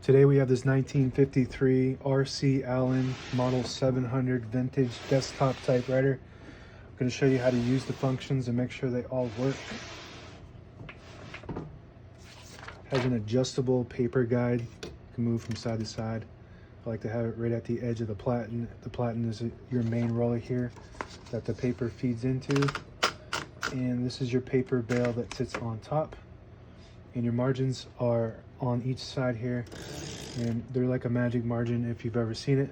Today we have this 1953 RC Allen Model 700 vintage desktop typewriter. I'm going to show you how to use the functions and make sure they all work. Has an adjustable paper guide. You can move from side to side. I like to have it right at the edge of the platen. The platen is your main roller here that the paper feeds into. And this is your paper bale that sits on top. And your margins are on each side here, and they're like a magic margin if you've ever seen it.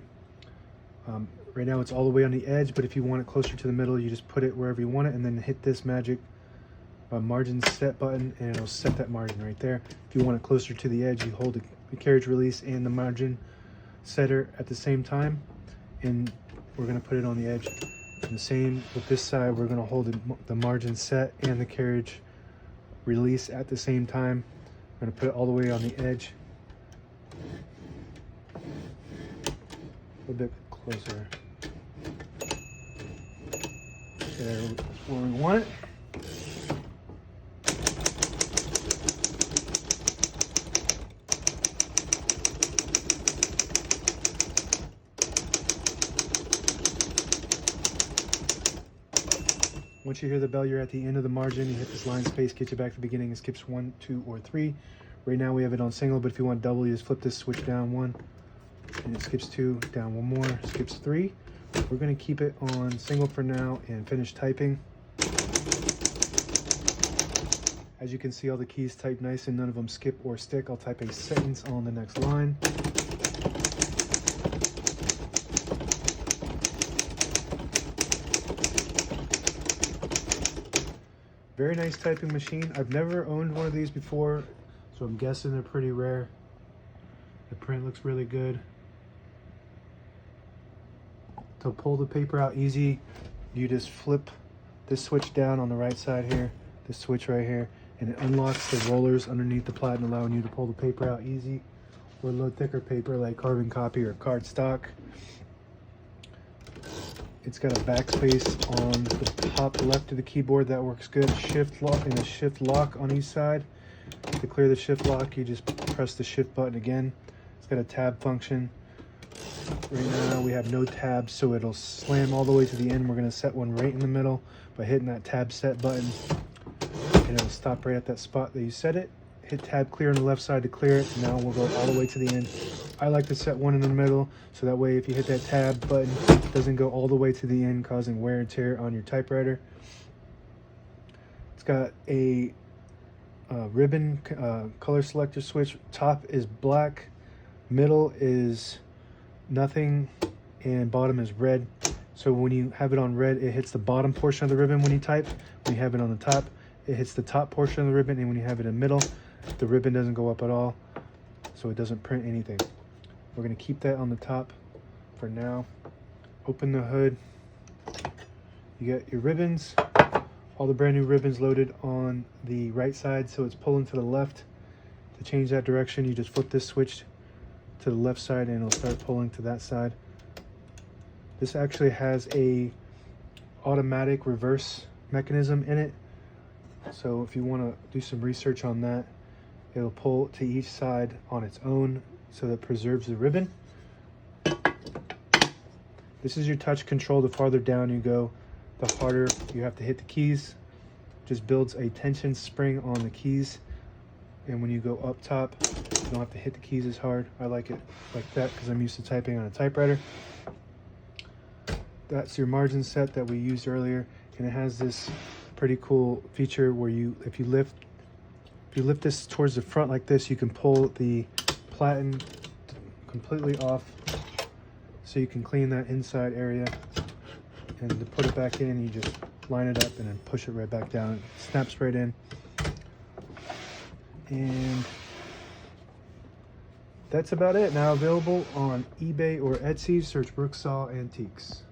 Right now it's all the way on the edge, but if you want it closer to the middle, you just put it wherever you want it and then hit this magic margin set button and it'll set that margin right there. If you want it closer to the edge, you hold the carriage release and the margin setter at the same time, and we're going to put it on the edge. And the same with this side, we're going to hold the margin set and the carriage release at the same time. I'm going to put it all the way on the edge. A little bit closer. There, where we want it. Once you hear the bell, you're at the end of the margin. You hit this line space, get you back to the beginning. It skips 1, 2, or 3. Right now we have it on single, but if you want double, you just flip this switch down 1, and it skips 2, down 1 more, skips 3. We're going to keep it on single for now and finish typing. As you can see, all the keys type nice and none of them skip or stick. I'll type a sentence on the next line. Very nice typing machine. I've never owned one of these before, so I'm guessing they're pretty rare. The print looks really good. To pull the paper out easy, you just flip this switch down on the right side here, this switch right here, and it unlocks the rollers underneath the platen, allowing you to pull the paper out easy, or load thicker paper like carbon copy or cardstock. It's got a backspace on the top left of the keyboard that works good. Shift lock and a shift lock on each side. To clear the shift lock, you just press the shift button again. It's got a tab function. Right now we have no tabs, so it'll slam all the way to the end. We're going to set one right in the middle by hitting that tab set button, and it'll stop right at that spot that you set it. Hit tab clear on the left side to clear it. Now we'll go all the way to the end. I like to set one in the middle, so that way if you hit that tab button, it doesn't go all the way to the end, causing wear and tear on your typewriter. It's got a ribbon color selector switch. Top is black, middle is nothing, and bottom is red. So when you have it on red, it hits the bottom portion of the ribbon when you type. When you have it on the top, it hits the top portion of the ribbon, and when you have it in the middle, the ribbon doesn't go up at all, so it doesn't print anything. We're going to keep that on the top for now. Open the hood. You get your ribbons, all the brand new ribbons loaded on the right side, so it's pulling to the left. To change that direction, you just flip this switch to the left side and it'll start pulling to that side. This actually has a automatic reverse mechanism in it, so if you want to do some research on that, it'll pull to each side on its own, so that preserves the ribbon. This is your touch control. The farther down you go, the harder you have to hit the keys. Just builds a tension spring on the keys, and when you go up top, you don't have to hit the keys as hard. I like it like that because I'm used to typing on a typewriter. That's your margin set that we used earlier, and it has this pretty cool feature where if you lift this towards the front like this, you can pull the platen completely off, so you can clean that inside area. And to put it back in, you just line it up and then push it right back down. It snaps right in. And that's about it. Now available on eBay or Etsy. Search Brooksaw Antiques.